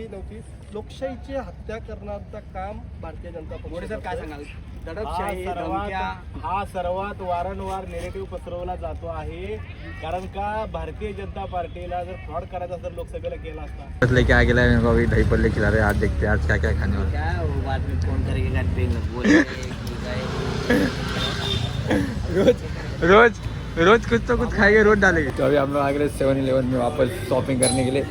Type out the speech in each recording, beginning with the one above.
नव्हती. लोकशाहीची हत्या करण्याचं काम भारतीय जनता पक्ष. सर काय सांगाल? हा सर्वात वारंवार नेगेटिव्ह पसरवला जातो आहे. कारण का भारतीय जनता पार्टीला जर फ्रॉड करायचा असेल लोकसभेला केला असता. लेके आ गया है इनको अभी दही पल्ले खिला रहे हैं. आज देखते हैं आज क्या क्या खाने वाले. क्या वो बाद में फोन करेगा रोज रोज कुछ तो कुछ खाएंगे, रोज डालेंगे. तो अभी हम लोग आ गए 7-Eleven में वापस शॉपिंग करने के लिए.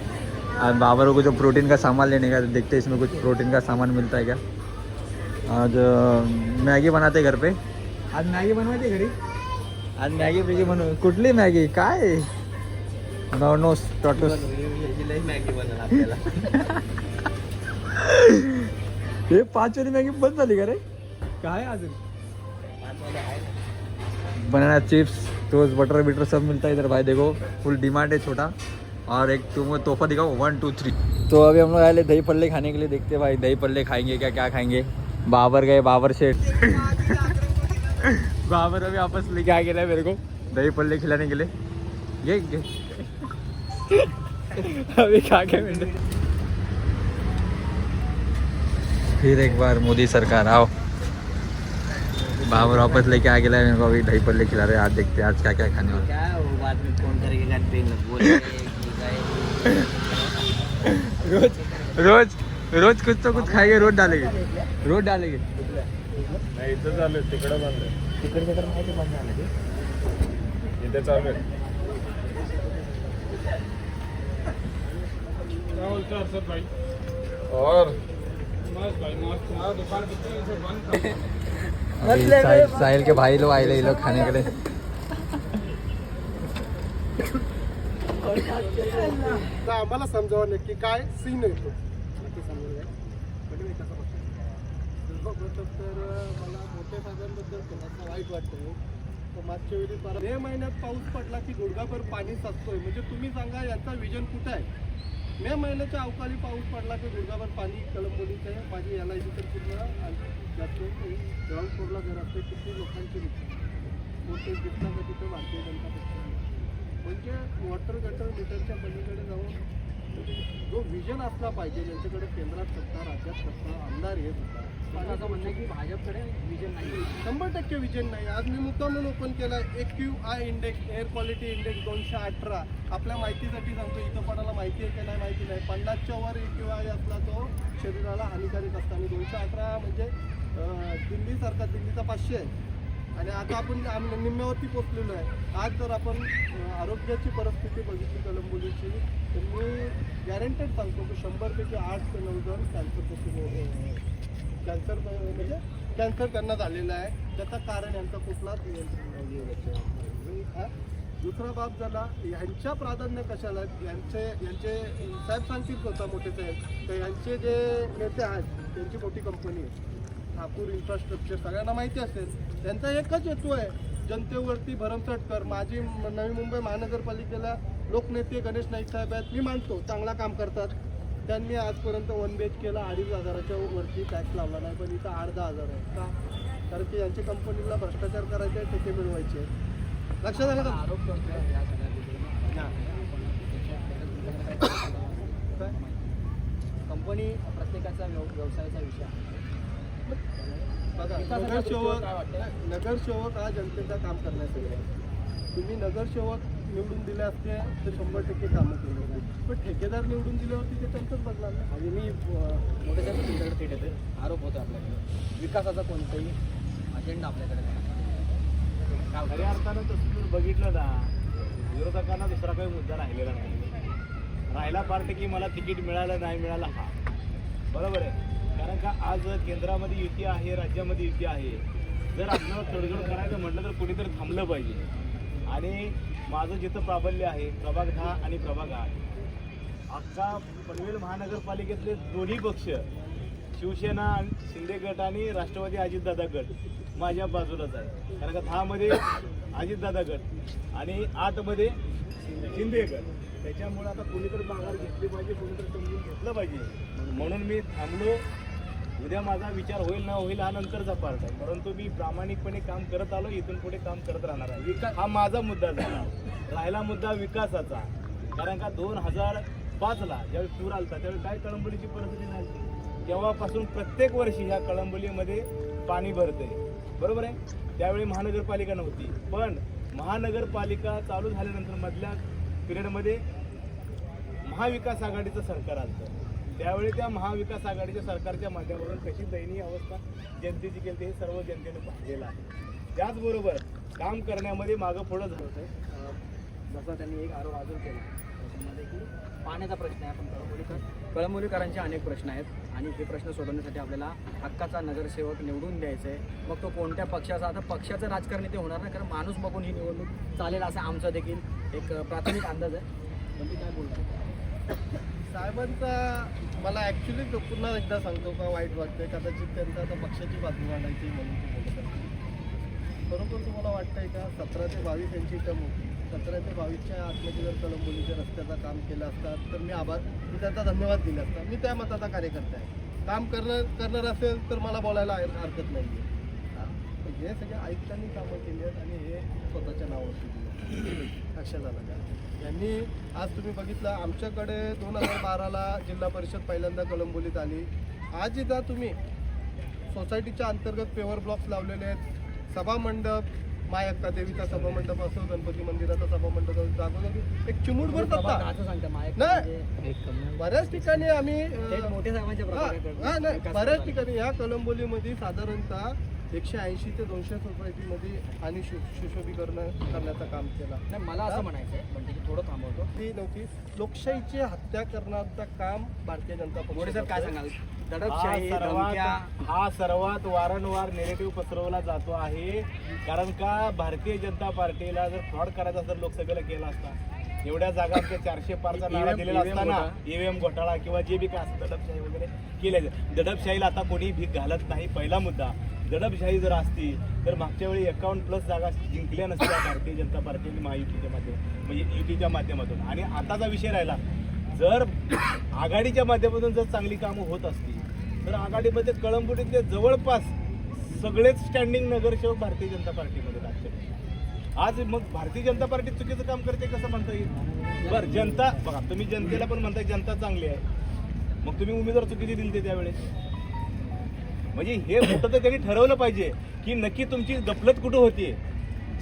आज बाबर को जो प्रोटीन का सामान लेने का, देखते हैं इसमें कुछ प्रोटीन का सामान मिलता है क्या. आज मॅगी बनाते घर पे. आज मॅगी बनवायची घरी. आज मॅगी बिगी बनव. कुठली मॅगी काय नो टॉटोस मॅगी बनवणार आपल्याला. हे 5 वाली मॅगी बंद झाली का रे. काय अजून बनाना चिप्स, टोस्ट, बटर बिटर सब मिलता है इधर. भाई देखो फुल डिमांड है छोटा. और एक तुम तोहफा दिखाओ 1 2 3. तो अभी हम लोग आए दही पल्ले खाने के लिए. देखते भाई दही पल्ले खाएंगे क्या क्या खाएंगे. बाबर गए, बाबर शेठ. बाबर अभी वापस लेके आ गया है मेरे को दही पल्ले खिलाने के लिए. ये अभी खा के मैंने फिर एक बार मोदी सरकार आओ. बाबर वापस लेके आ गया है मेरे को अभी दही पल्ले खिला रहे हैं. आज देखते हैं आज क्या क्या खाने वाले. क्या वो बाद में फोन करेगा रोज रोज रोज कुछ तो कुछ खाएंगे, रोज डालेंगे. रोज डालेंगे. नाही इथं चालू आहे, तिकडं बंद आहे. तिकडे तर माहिती बंद झालं ते. इथे चालू आहे. क्या बोलते हैं अरशद भाई? और बस भाई मस्त. तुम्हारा दुकान कितनी है बंद था. अभी साहिल के भाई लोग आए ये लोग खाने के लिए. तर आम्हाला समजावं नक्की काय सीन आहे तो. तर मला मोठ्या साहेबांबद्दल थोडासा वाईट वाटतं. तर मागच्या वेळी मे महिन्यात पाऊस पडला की गुडघाभर पाणी साचतोय. म्हणजे तुम्ही सांगा यांचा विजन कुठं आहे. मे महिन्याच्या अवकाळी पाऊस पडला की गुडघाभर पाणी कळंबोलीचं आहे. माझी याला तर पूर्ण जास्त ग्राउंड फ्लोअरला घर असते. किती लोकांचे मोठे दिसला का तिथं भारतीय जनता पक्ष. म्हणजे वॉटर गटर मीटरच्या पलीकडे जाऊन जो विजन असला पाहिजे. ज्यांच्याकडे केंद्रात सत्ता, राज्यात सत्ता, आमदार येत होता. असं म्हणणं आहे की भाजपकडे विजन नाही. 100% विजन नाही. आज मी मुद्दामून ओपन केला AQI index, air quality index 218. आपल्या माहितीसाठी सांगतो, इथं कोणाला माहिती आहे की नाही माहिती नाही. 50च्या वर AQI असला तो शरीराला हानिकारक असतो. आणि 218 म्हणजे दिल्लीसारखा, दिल्लीचा 500 आहे. आणि आता आपण निम्म्यावरती पोचलेलो आहे. आज जर आपण आरोग्याची परिस्थिती बघितली कळंबोलीची, तर मी गॅरंटेड सांगतो की 100पैकी 8 ते 9 जण कॅन्सर म्हणजे कॅन्सर त्यांना झालेला आहे. त्याचं कारण यांचा कुठलाच दुसरा बाब झाला ह्यांच्या प्राधान्य कशाला आहेत. यांचे साहेब सांगतील स्वतः मोठे साहेब. तर यांचे जे नेते आहेत त्यांची मोठी कंपनी आहे ठाकूर इन्फ्रास्ट्रक्चर, सगळ्यांना माहिती असेल. त्यांचा एकच हेतू आहे जनतेवरती भरमसाठ कर. माझी नवी मुंबई महानगरपालिकेला लोकनेते गणेश नाईक साहेब आहेत. मी मानतो चांगला काम करतात. त्यांनी आजपर्यंत 1 BHKला 2,500च्या वरती टॅक्स लावला नाही. पण इथं 8-10,000 आहे. का? कारण की यांच्या कंपनीला भ्रष्टाचार करायचे आहे, ठेके मिळवायचे आहेत. लक्षात आलं का? आरोप कंपनी प्रत्येकाचा व्यवसायाचा विषय आहे. बघा, नगरसेवक हा जनतेचं काम करण्यासाठी आहे. तुम्ही नगरसेवक निवडून दिले असते तर 100% कामं केली होती. पण ठेकेदार निवडून दिल्यावरती ते त्यांचंच बघणार नाही. म्हणजे मी मोठे साहेब तुमच्याकडे थेट येते. आरोप होतो आपल्याकडे विकासाचा कोणताही अजेंडा आपल्याकडे नाही. खऱ्या अर्थानं तसं जर बघितलं ना, विरोधकांना दुसरा काही मुद्दा राहिलेला नाही. राहिला पार्टी की मला तिकीट मिळालं नाही मिळालं हा बरोबर आहे. कारण का आज केंद्रामध्ये युती आहे, राज्यामध्ये युती आहे. जर आपल्याला तडजोड करायचं म्हटलं तर कुणीतरी थांबलं पाहिजे. आणि माझं जिथं प्राबल्य आहे प्रभाग 10 आणि प्रभाग 8, अख्खा पनवेल महानगरपालिकेतले दोन्ही पक्ष शिवसेना, शिंदे गट आणि राष्ट्रवादी अजितदादा गट माझ्या बाजूलाच आहे. कारण का 10 मध्ये अजितदादा गट आणि 8 मध्ये शिंदे गट. त्याच्यामुळे आता कुणीतरी माघार घेतली पाहिजे, कुणीतरी समजून घेतलं पाहिजे. म्हणून मी थांबलो. उद्या माझा विचार होईल ना होईल हा नंतरचा पार्ट आहे. परंतु मी प्रामाणिकपणे काम करत आलो, इथून पुढे काम करत राहणार आहे. विकास हा माझा मुद्दा झाला. राहिला मुद्दा विकासाचा. कारण का 5ला ज्यावेळी पूर आलता त्यावेळी काय कळंबोलीची परिस्थिती झाली, तेव्हापासून प्रत्येक वर्षी ह्या कळंबोलीमध्ये पाणी भरतंय, बरोबर आहे. त्यावेळी महानगरपालिका नव्हती, पण महानगरपालिका चालू झाल्यानंतर मधल्या पिरियडमध्ये महाविकास आघाडीचं सरकार आलं. त्यावेळी त्या महाविकास आघाडीच्या सरकारच्या माध्यमातून कशी दयनीय अवस्था जनतेची केली हे सर्व जनतेनं पाहिलेलं आहे. त्याचबरोबर काम करण्यामध्ये मागं पुढं झालं होतं. जसं त्यांनी एक आरोप अजून केला त्याच्यामध्ये की पाण्याचा प्रश्न आहे. आपण कळंबोलीकरांचे अनेक प्रश्न आहेत आणि हे प्रश्न सोडवण्यासाठी आपल्याला हक्काचा नगरसेवक निवडून द्यायचा आहे. मग तो कोणत्या पक्षाचा, आता पक्षाचं राजकारण इथे होणार नाही, कारण माणूस बघून ही निवडणूक चालेल असा आमचा देखील एक प्राथमिक अंदाज आहे. पण ती काय बोलतो साहेबांचा मला ॲक्च्युली पुन्हा एकदा सांगतो का वाईट वाटतंय, कदाचित त्यांचा आता पक्षाची बाजू मांडायची म्हणून ते बोलत असतील. बरोबर तुम्हाला वाटतंय का 17 ते 22 यांची टर्म होती, 17 ते 22च्या आतमध्ये जर कळंबोलीच्या रस्त्याचं काम केलं असतात तर मी त्यांचा धन्यवाद दिला असता. मी त्या मताचा कार्यकर्ता आहे. काम करणार असेल तर मला बोलायला हरकत नाही आहे. हे सगळे आयुक्तांनी कामं केली आहेत आणि हे स्वतःच्या नावावरती दिलं. लक्षात आलं का? यांनी आज तुम्ही बघितलं आमच्याकडे 2012ला जिल्हा परिषद पहिल्यांदा कळंबोलीत आली. आज इथं तुम्ही सोसायटीच्या अंतर्गत पेवर ब्लॉक्स लावलेले आहेत, सभामंडप, मायक्का देवीचा सभामंडप असो, गणपती मंदिराचा सभामंडप असो, जागोजागी एक चिमूटभर सत्ता असं सांगता नाही. बऱ्याच ठिकाणी आम्ही मोठे साहेबांच्या नाही बऱ्याच ठिकाणी ह्या कळंबोलीमध्ये साधारणतः 180 ते 200 सोसायटीमध्ये आणि सुशोभीकरण करण्याचं काम केलं. नाही, मला असं म्हणायचं आहे, म्हणजे थोडं थांबवतो. ती नव्हती लोकशाहीची हत्या करण्याचं काम भारतीय जनता मोरे साहेब काय पक्ष सांगाल? दडपशाही, धमक्या, हा सर्वात वारंवार नेगेटिव्ह पसरवला जातो आहे. कारण का भारतीय जनता पार्टीला जर फ्रॉड करायचा जर लोकसभेला केला असता, एवढ्या जागांच्या 400 पारचा नारा दिलेला असताना EVM घोटाळा किंवा जे बी काय असतं दडपशाही वगैरे केले. दडपशाहीला आता कोणी भीक घालत नाही. पहिला मुद्दा, दडपशाही जर असती तर मागच्या वेळी 51+ जागा जिंकल्या नसत्या भारतीय जनता पार्टीने महायुतीच्या माध्यमातून, म्हणजे युतीच्या माध्यमातून. आणि आताचा विषय राहिला, जर आघाडीच्या माध्यमातून जर चांगली कामं होत असती तर आघाडीमध्ये कळंबोलीतले जवळपास सगळेच स्टँडिंग नगरसेवक भारतीय जनता पार्टीमध्ये लागते. आज मग भारतीय जनता पार्टी चुकीचं काम करते कसं म्हणता येईल? बरं, जनता बघा, तुम्ही जनतेला पण म्हणताय जनता चांगली आहे, मग तुम्ही उमेदवार चुकीचे दिले त्यावेळेस. म्हणजे हे कुठं तर त्यांनी ठरवलं पाहिजे की नक्की तुमची गफलत कुठं होती.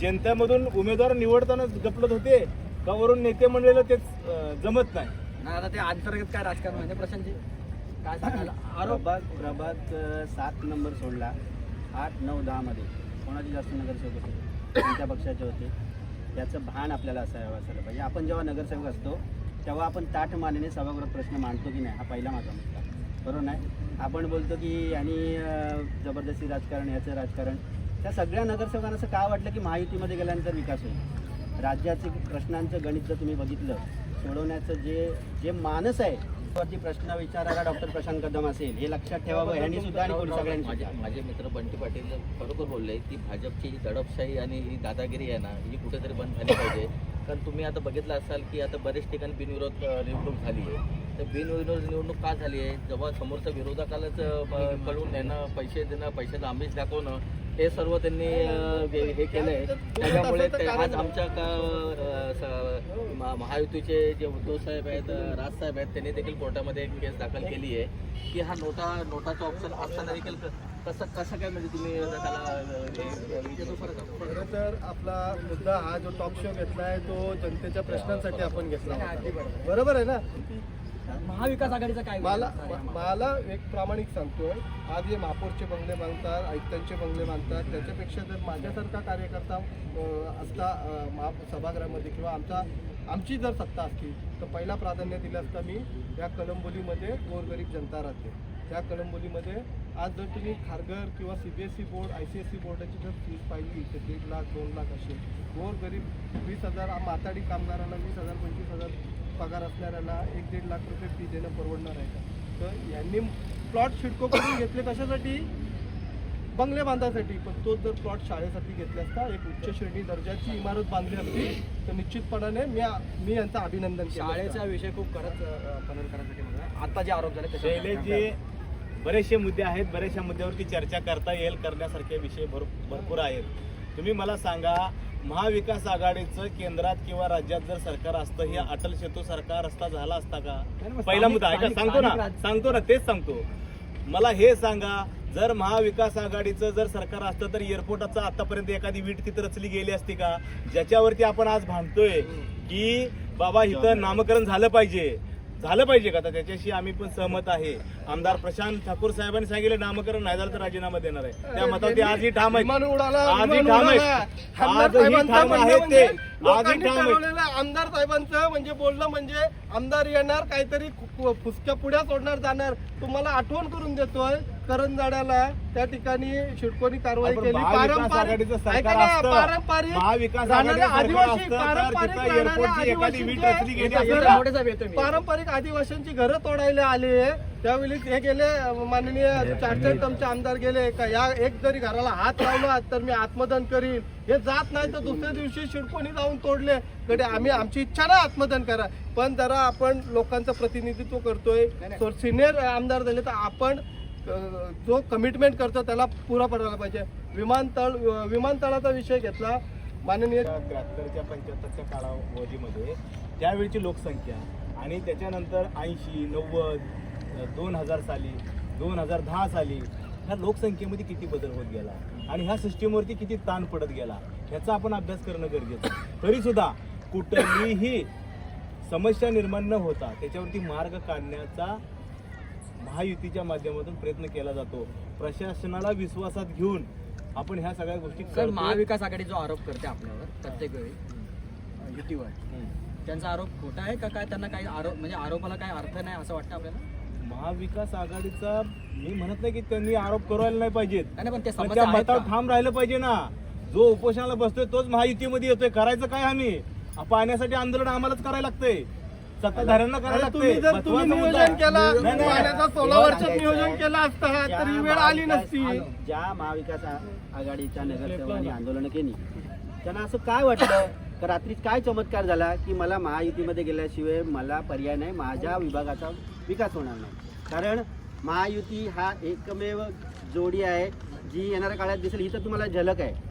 जनतेमधून उमेदवार निवडताना गफलत होते का वरून नेते मंडळीला तेच जमत नाही? आता ते अंतर्गत काय राजकारण म्हणजे प्रशांतजी काय सांगायला? आरोप प्रभाग 7 नंबर सोडला, 8, 9, 10 मध्ये कोणाचे जास्त नगरसेवक होते, कोणत्या पक्षाचे होते, त्याचं भान आपल्याला असायला पाहिजे. आपण जेव्हा नगरसेवक असतो तेव्हा आपण ताठ मानेने सभागृहात प्रश्न मांडतो की नाही, हा पहिला माझा मुद्दा. बरोबर नाही? आपण बोलतो की आणि जबरदस्ती राजकारण, याचं राजकारण. त्या सगळ्या नगरसेवकांना असं का वाटलं की महायुतीमध्ये गेल्यानंतर विकास होईल? राज्याचे प्रश्नांचं गणित जर तुम्ही बघितलं, सोडवण्याचं जे मानस आहे वरती प्रश्न विचारायला डॉक्टर प्रशांत कदम असेल, हे लक्षात ठेवावं. ह्यांनी सुद्धा आणि कोणी सगळ्यांनी. माझे मित्र बंटी पाटील बरोबर बोलले की भाजपची ही दडपशाही आणि ही दादागिरी आहे ना, ही कुठेतरी बंद झाली पाहिजे. कारण तुम्ही आता बघितलं असाल की आता बरेच ठिकाणी बिनविरोध निवडणूक झाली आहे. तर बिनविरोध निवडणूक का झाली आहे? जेव्हा समोरच्या विरोधकालाच कळून नेणं, पैसे देणं, पैशाचं आमिष दाखवणं, हे सर्व त्यांनी हे केलं आहे. त्याच्यामुळे आज आमच्या महायुतीचे जे उद्धव साहेब आहेत, राजसाहेब आहेत, त्यांनी देखील कोर्टामध्ये एक केस दाखल केली आहे की हा नोटाचा ऑप्शन असताना देखील कसं काय म्हणजे तुम्ही त्याला खरं तर आपला मुद्दा हा जो टॉक शो घेतला आहे तो जनतेच्या प्रश्नांसाठी आपण घेतला होता. बरोबर आहे ना? महाविकास आघाडीचा काय? मला एक प्रामाणिक सांगतोय, आज हे महापौरचे बंगले बांधतात, आयुक्तांचे बंगले बांधतात, त्याच्यापेक्षा जर माझ्यासारखा कार्यकर्ता असता सभागृहामध्ये किंवा आमची जर सत्ता असती तर पहिला प्राधान्य दिलं असता मी या कळंबोलीमध्ये गोरगरीब जनता राहते. त्या कळंबोलीमध्ये आज जर तुम्ही खारघर किंवा CBSE बोर्ड, ICSE बोर्डाची जर फीस पाहिली तर 1.5 लाख 2 लाख असे. गोरगरीब 20,000 माताडी कामगाराला 20,000 25,000 पगार असणाऱ्याला 1-1.5 लाख रुपये फी देणं परवडणार आहे का? तर यांनी प्लॉट शिडको करून घेतले कशासाठी? बंगले बांधायसाठी. पण तो जर प्लॉट शाळेसाठी घेतला असता, एक उच्च श्रेणी दर्जाची इमारत बांधली असती तर निश्चितपणाने मी यांचं अभिनंदन केलं. शाळेचा विषय खूप करण्यासाठी म्हणा. आता जे आरोप झाले शैलेशजी, बरेचसे मुद्दे आहेत, बऱ्याचशा मुद्द्यावरती चर्चा करता येईल, करण्यासारखे विषय भरपूर आहेत. तुम्ही मला सांगा, महाविकास आघाडीचं केंद्रात किंवा राज्यात जर सरकार असतं हे अटल सेतू सारखा रस्ता झाला असता का? पहिला मुद्दा ऐका, सांगतो ना तेच सांगतो. मला हे सांगा, जर महाविकास आघाडीचं जर सरकार असतं तर एअरपोर्टाचा आतापर्यंत एखादी वीट तिथं रचली गेली असती का? ज्याच्यावरती आपण आज भांडतोय की बाबा इथं नामकरण झालं पाहिजे का? तर त्याच्याशी आम्ही पण सहमत आहे. आमदार प्रशांत ठाकूर साहेबांनी सांगितले नामकरण नाही झालं तर राजीनामा देणार आहे. त्या मतावरती आजही ठाम आहे. आजही ठाम आहे ते. आजही ठाम आहे. आमदार साहेबांचं म्हणजे बोलणं म्हणजे आमदार येणार काहीतरी फुसक्या पुढ्या सोडणार जाणार. तुम्हाला आठवण करून देतोय, करंजाड्याला त्या ठिकाणी शिडकोनी कारवाई केली. महाविकास आघाडीचं सरकार असतं, महाविकास आघाडीचं सरकार असतं तर तिथं एअरपोर्टची एखादी वीट रचली गेली असती. पारंपरिक आदिवासींची घरं तोडायला आले त्यावेळी हे गेले माननीय 4 टर्मचे आमदार गेले का या एक जरी घराला हात लावला तर मी आत्मदान करीन. हे जात नाही तर दुसऱ्या दिवशी शिडकोनी जाऊन तोडले. कडे आमची इच्छा ना आत्मदान करा, पण जरा आपण लोकांचं प्रतिनिधित्व करतोय. सिनियर आमदार झाले तर आपण जो कमिटमेंट करतो त्याला पुरा पडायला पाहिजे. विमानतळाचा विषय घेतला माननीय 73च्या 75च्या कालावधीमध्ये त्यावेळची लोकसंख्या आणि त्याच्यानंतर 80, 90, 2000 साली, 2010 साली ह्या लोकसंख्येमध्ये किती बदल होत गेला आणि ह्या सिस्टीमवरती किती ताण पडत गेला ह्याचा आपण अभ्यास करणं गरजेचं आहे. तरी सुद्धा कुठलीही समस्या निर्माण न होता त्याच्यावरती मार्ग काढण्याचा महायुतीच्या माध्यमातून प्रयत्न केला जातो. प्रशासनाला विश्वासात घेऊन आपण ह्या सगळ्या गोष्टी सर, महाविकास आघाडी जो आरोप करते आपल्यावर प्रत्येक वेळी युतीवर, त्यांचा आरोप खोटा आहे का काय? त्यांना काही आरोप म्हणजे आरोपाला काही अर्थ नाही असं वाटतं आपल्याला? महाविकास आघाडीचा मी म्हणत नाही की त्यांनी आरोप करायला नाही पाहिजेत, नाही, पण ते पण त्या मतावर ठाम राहिलं पाहिजे ना. जो उपोषणाला बसतोय तोच महायुतीमध्ये येतोय. करायचं काय? आम्ही पाहण्यासाठी आंदोलन आम्हालाच करायला लागतंय, सत्ताधाऱ्यांना करायला लागतंय. तुम्ही नियोजन केलं, पाण्याचा 16 वर्षात नियोजन केलं असतं तर ही वेळ आली नसती. ज्या महाविकास आघाडीच्या नगरसेवकांनी आंदोलनं केली त्यांना असं काय वाटलं का रात्री काय चमत्कार झाला की मला महायुतीमध्ये गेल्याशिवाय मला पर्याय नाही, माझ्या विभागाचा विकास होणार नाही? कारण महायुती हा एकमेव जोडी आहे जी येणाऱ्या काळात दिसेल. ही तर तुम्हाला झलक आहे.